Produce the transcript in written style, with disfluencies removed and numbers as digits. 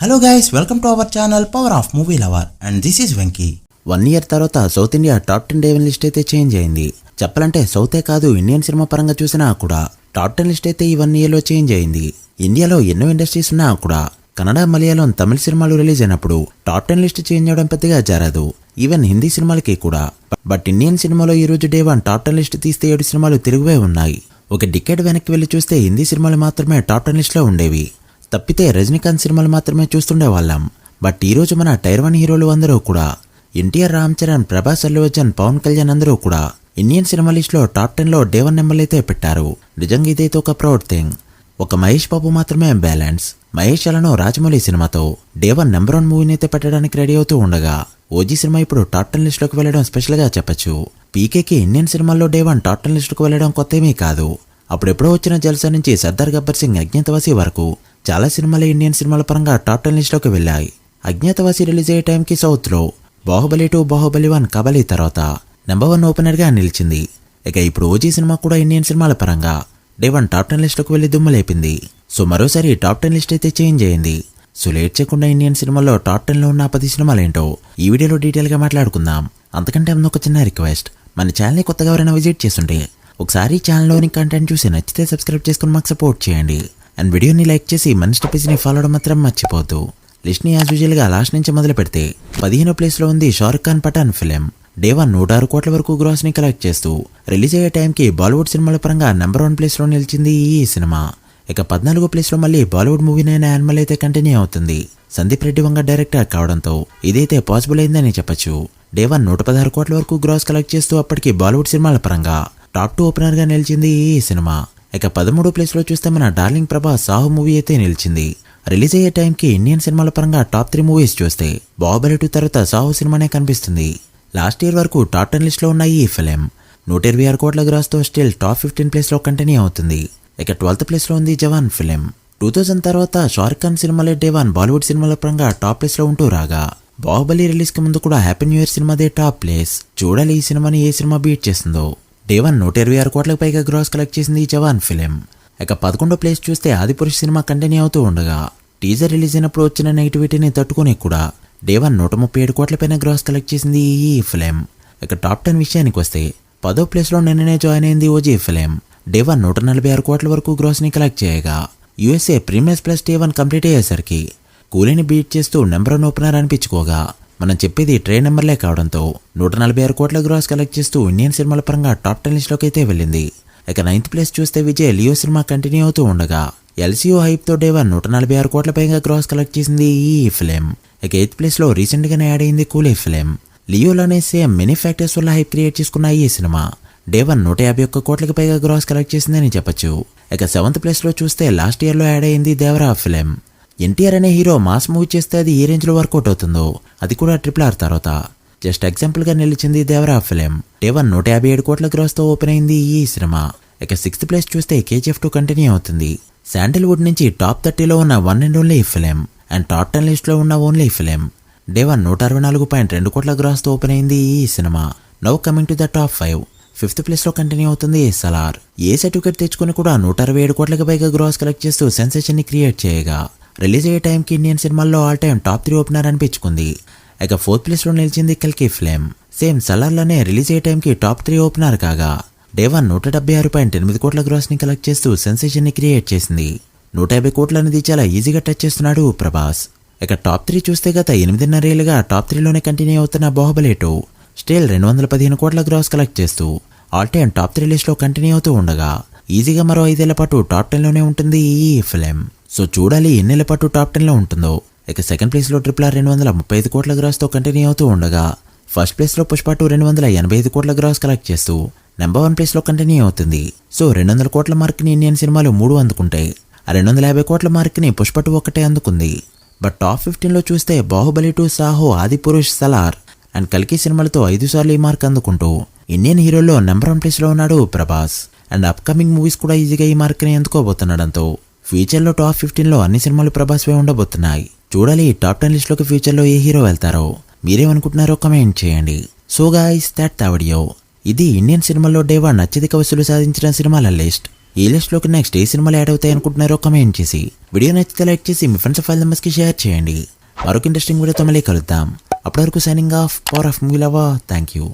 Hello guys, welcome to our channel power of movie lover and this is Venky. 1 year తర్వాత south India top 10 day 1 list అయితే change అయింది. చెప్పాలంటే సౌతే కాదు, Indian cinema పరంగా చూసినా కూడా టాప్ 10 లిస్ట్ అయితే ఈ 1 ఇయర్లో చేంజ్ అయింది. ఇండియాలో ఎన్నో ఇండస్ట్రీస్ ఉన్నా కూడా కన్నడ, మలయాళం, తమిళ సినిమాలు రిలీజ్ అయినప్పుడు టాప్ 10 లిస్ట్ చేంజ్ అవడం పెద్దగా జరగదు. ఈవెన్ హిందీ సినిమాలకి కూడా. బట్ ఇండియన్ సినిమాలో ఈ రోజు డే 1 టాప్ 10 లిస్ట్ తీస్తే 7 సినిమాలు తిరుగువే ఉన్నాయి. ఒక డికేడ్ వెనక్కి వెళ్లి చూస్తే హిందీ సినిమాలు మాత్రమే టాప్ 10 లిస్ట్లో ఉండేవి. తప్పితే రజనీకాంత్ సినిమాలు మాత్రమే చూస్తుండే వాళ్ళం. బట్ ఈరోజు మన టైర్ 1 హీరోలు అందరూ కూడా ఎన్టీఆర్, రామ్ చరణ్, ప్రభాస్, అల్లు అర్జున్, పవన్ కళ్యాణ్ అందరూ కూడా ఇండియన్ సినిమా లిస్ట్లో టాప్ 10లో డే 1 నెంబర్లు అయితే పెట్టారు. నిజంగా ఇదైతే ఒక ప్రౌడ్ థింగ్. ఒక మహేష్ బాబు మాత్రమే బ్యాలెన్స్. మహేష్ అలను రాజమౌళి సినిమాతో డే 1 నెంబర్ 1 మూవీని అయితే పెట్టడానికి రెడీ అవుతూ ఉండగా ఓజీ సినిమా ఇప్పుడు టాప్ 10 లిస్ట్లోకి వెళ్లడం స్పెషల్ గా చెప్పొచ్చు. పీకేకి ఇండియన్ సినిమాల్లో డే 1 టాప్ 10 లిస్టుకు వెళ్లడం కొత్తేమీ కాదు. అప్పుడెప్పుడో వచ్చిన జల్సా నుంచి సర్దార్ గబ్బర్ సింగ్, అజ్ఞాతవాసి వరకు చాలా సినిమాలు ఇండియన్ సినిమాల పరంగా టాప్ 10 లిస్ట్లోకి వెళ్ళాయి. అజ్ఞాతవాసి రిలీజ్ అయ్యే టైంకి సౌత్లో బాహుబలి 2, బాహుబలి 1, కబలి తర్వాత నెంబర్ 1 ఓపెనర్గా నిలిచింది. ఇక ఇప్పుడు ఓజీ సినిమా కూడా ఇండియన్ సినిమాల పరంగా డే 1 టాప్ 10 లిస్ట్లోకి వెళ్లి దుమ్ములేపింది. సో మరోసారి టాప్ 10 లిస్ట్ అయితే చేంజ్ అయింది. సో లేట్ చేయకుండా ఇండియన్ సినిమాల్లో టాప్ 10లో ఉన్న 10 సినిమాలేంటో ఈ వీడియోలో డీటెయిల్గా మాట్లాడుకుందాం. అంతకంటే ముందు ఒక చిన్న రిక్వెస్ట్, మన ఛానల్ని కొత్తగా ఎవరైనా విజిట్ చేస్తుంటే ఒకసారి ఛానల్లోని కంటెంట్ చూసి నచ్చితే సబ్స్క్రైబ్ చేసుకుని మాకు సపోర్ట్ చేయండి. అండ్ వీడియోని లైక్ చేసి మన స్టెప్స్ని ఫాలో అవడం మాత్రం మర్చిపోవద్దు. లిస్ట్ని యాజ్ యూజువల్గా లాస్ట్ నుంచి మొదలు పెడితే 15వ ప్లేస్లో ఉంది షారుఖ్ ఖాన్ పఠాన్ ఫిలిం. డే 1 106 కోట్ల వరకు గ్రాస్ని కలెక్ట్ చేస్తూ రిలీజ్ అయ్యే టైంకి బాలీవుడ్ సినిమాల పరంగా నెంబర్ 1 ప్లేస్లో నిలిచింది ఈ సినిమా. ఇక 14వ ప్లేస్లో మళ్ళీ బాలీవుడ్ మూవీనైన యానిమల్ అయితే కంటిన్యూ అవుతుంది. సందీప్ రెడ్డి వంగ డైరెక్టర్ కావడంతో ఇదైతే పాసిబుల్ అయిందని చెప్పొచ్చు. డే 1 116 కోట్ల వరకు గ్రాస్ కలెక్ట్ చేస్తూ అప్పటికి బాలీవుడ్ సినిమాల పరంగా టాప్ 2 ఓపెనర్గా నిలిచింది ఈ సినిమా. ఇక 13వ ప్లేస్లో చూస్తే మన డార్లింగ్ ప్రభాస్ సాహు మూవీ అయితే నిలిచింది. రిలీజ్ అయ్యే టైంకి ఇండియన్ సినిమాల పరంగా టాప్ 3 మూవీస్ చూస్తే బాహుబలి 2 తర్వాత సాహు సినిమానే కనిపిస్తుంది. లాస్ట్ ఇయర్ వరకు టాప్ 10 లిస్ట్లో ఉన్న ఈ ఫిలిం 126 కోట్ల గ్రాస్తో స్టిల్ టాప్ 15 ప్లేస్లో కంటిన్యూ అవుతుంది. ఇక 12th ప్లేస్లో ఉంది జవాన్ ఫిలిం. 2000 తర్వాత షారుఖ్ ఖాన్ సినిమాలే డే 1 బాలీవుడ్ సినిమాల పరంగా టాప్ ప్లేస్లో ఉంటూ రాగా బాహుబలి రిలీజ్కి ముందు కూడా హ్యాపీ న్యూ ఇయర్ సినిమాదే టాప్ ప్లేస్. చూడాలి ఈ సినిమాని ఏ సినిమా బీట్ చేస్తుందో. డే 1 126 కోట్లకు పైగా గ్రాస్ కలెక్ట్ చేసింది జవాన్ ఫిలిం. ఇక 11వ ప్లేస్ చూస్తే ఆదిపురుష్ సినిమా కంటిన్యూ అవుతూ ఉండగా టీజర్ రిలీజ్ అయినప్పుడు వచ్చిన నెగిటివిటీని తట్టుకుని కూడా డే 1 137 కోట్ల పైన గ్రాస్ కలెక్ట్ చేసింది ఈ ఫిలిం. ఇక టాప్ 10 విషయానికి వస్తే 10వ ప్లేస్లో నిన్ననే జాయిన్ అయింది ఓజీ ఫిలిం. డే 1 146 కోట్ల వరకు గ్రాస్ని కలెక్ట్ చేయగా USA premieres plus day 1 complete అయ్యేసరికి కూలీని బీట్ చేస్తూ నెంబర్ 1 ఓపెనర్ అనిపించుకోగా మనం చెప్పేది ట్రైన్ నెంబర్లే కావడంతో 146 కోట్ల గ్రాస్ కలెక్ట్ చేస్తూ ఇండియన్ సినిమాల పరంగా టాప్ 10 లిస్ట్లోకి అయితే వెళ్ళింది. ఇక 9th ప్లేస్ చూస్తే విజయ్ లియో సినిమా కంటిన్యూ అవుతూ ఉండగా ఎల్సీఓ హైప్తో డే 1 146 కోట్ల పైగా గ్రాస్ కలెక్ట్ చేసింది ఈ ఫిలిం. ఇక 8th ప్లేస్లో రీసెంట్గానే యాడ్ అయింది కూలీ ఫిలిం. లియోలోనే సేమ్ మెనీ ఫ్యాక్టర్స్ వల్ల హైప్ క్రియేట్ చేసుకున్న ఈ సినిమా డే 1 151 కోట్లకి పైగా గ్రాస్ కలెక్ట్ చేసిందని చెప్పొచ్చు. ఇక 7th ప్లేస్లో చూస్తే లాస్ట్ ఇయర్లో యాడ్ అయింది దేవరా ఫిలిం. ఎన్టీఆర్ అనే హీరో మాస్ మూవీ చేస్తే అది ఏ రేంజ్లో వర్కౌట్ అవుతుందో అది కూడా RRR తర్వాత జస్ట్ ఎగ్జాంపుల్గా నిలిచింది దేవరా ఫిలిం. డే 1 157 కోట్ల గ్రాస్తో ఓపెన్ అయింది ఈ సినిమా. ఇక 6th ప్లేస్ చూస్తే KGF 2 కంటిన్యూ అవుతుంది. శాండిల్వుడ్ నుంచి టాప్ 30లో ఉన్న one and only film and top 10 లిస్ట్లో ఉన్న ఓన్లీ ఫిలిం. డే 1 164.2 కోట్ల గ్రాస్తో ఓపెన్ అయింది ఈ cinema. Now coming to the top 5. 5th ప్లేస్లో కంటిన్యూ అవుతుంది సలార్. ఏ సర్టిఫికేట్ తెచ్చుకుని కూడా 167 కోట్లకు పైగా గ్రాస్ కలెక్ట్ చేస్తూ సెన్సేషన్ని క్రియేట్ చేయగా రిలీజ్ అయ్యే టైంకి ఇండియన్ సినిమాల్లో ఆల్ టైమ్ టాప్ 3 ఓపెనర్ అనిపించుకుంది. ఇక 4th ప్లేస్లో నిలిచింది కల్కి ఫిలిం. సేమ్ సలార్లోనే రిలీజ్ అయ్యే టైంకి టాప్ 3 ఓపెనర్ కాగా డే 1 176.8 కోట్ల గ్రాస్ని కలెక్ట్ చేస్తూ సెన్సేషన్ని క్రియేట్ చేసింది. 150 కోట్ల అనేది చాలా ఈజీగా టచ్ చేస్తున్నాడు ప్రభాస్. ఇక టాప్ 3 చూస్తే గత 8.5 ఏళ్లుగా టాప్ 3లోనే కంటిన్యూ అవుతున్న బాహుబలి 2 స్టిల్ 215 కోట్ల గ్రాస్ కలెక్ట్ చేస్తూ ఆల్ టైమ్ టాప్ 3 లిస్ట్లో కంటిన్యూ అవుతూ ఉండగా ఈజీగా మరో 5 ఏళ్ల పాటు టాప్ 10లోనే ఉంటుంది ఈ ఫిలిం. సో చూడాలి ఎన్నేళ్ల పాటు టాప్ 10లో ఉంటుందో. ఇక 2nd ప్లేస్లో RRR 235 కోట్ల గ్రాస్తో కంటిన్యూ అవుతూ ఉండగా 1st ప్లేస్లో పుష్ప 2 285 కోట్ల గ్రాస్ కలెక్ట్ చేస్తూ నెంబర్ 1 ప్లేస్లో కంటిన్యూ అవుతుంది. సో 200 కోట్ల మార్క్ని ఇండియన్ సినిమాలు 3 అందుకుంటాయి. ఆ 250 కోట్ల మార్క్ని పుష్ప 2 ఒక్కటే అందుకుంది. బట్ టాప్ 15లో చూస్తే బాహుబలి 2, సాహో, ఆదిపురుష్, సలార్ అండ్ కల్కి సినిమాలతో 5 సార్లు ఈ మార్క్ అందుకుంటూ ఇండియన్ హీరోల్లో నెంబర్ 1 ప్లేస్లో ఉన్నాడు ప్రభాస్. అండ్ అప్కమింగ్ మూవీస్ కూడా ఈజీగా ఈ మార్క్ని అందుకోబోతుండడంతో ఫ్యూచర్లో టాప్ 15లో అన్ని సినిమాలు ప్రభాస్వే ఉండబోతున్నాయి. చూడాలి టాప్ 10 లిస్ట్లోకి ఫ్యూచర్లో ఏ హీరో వెళ్తారో. మీరేమనుకుంటున్నారో కమెంట్ చేయండి. So guys, that the video. ఇది ఇండియన్ సినిమాల్లో డే 1 అత్యధిక వసూలు సాధించిన సినిమాల లిస్ట్. ఈ లిస్ట్లోకి నెక్స్ట్ ఏ సినిమాలు యాడ్ అవుతాయి అనుకుంటున్నారో కమెంట్ చేసి వీడియో నచ్చితే లైక్ చేసి మీ ఫ్రెండ్స్ ఫైల్ మెంబర్స్కి షేర్ చేయండి. మరొక ఇంట్రెస్టింగ్ వీడియోతో మళ్ళీ కలుద్దాం. అప్పటి వరకు signing off power of movie lover. Thank you.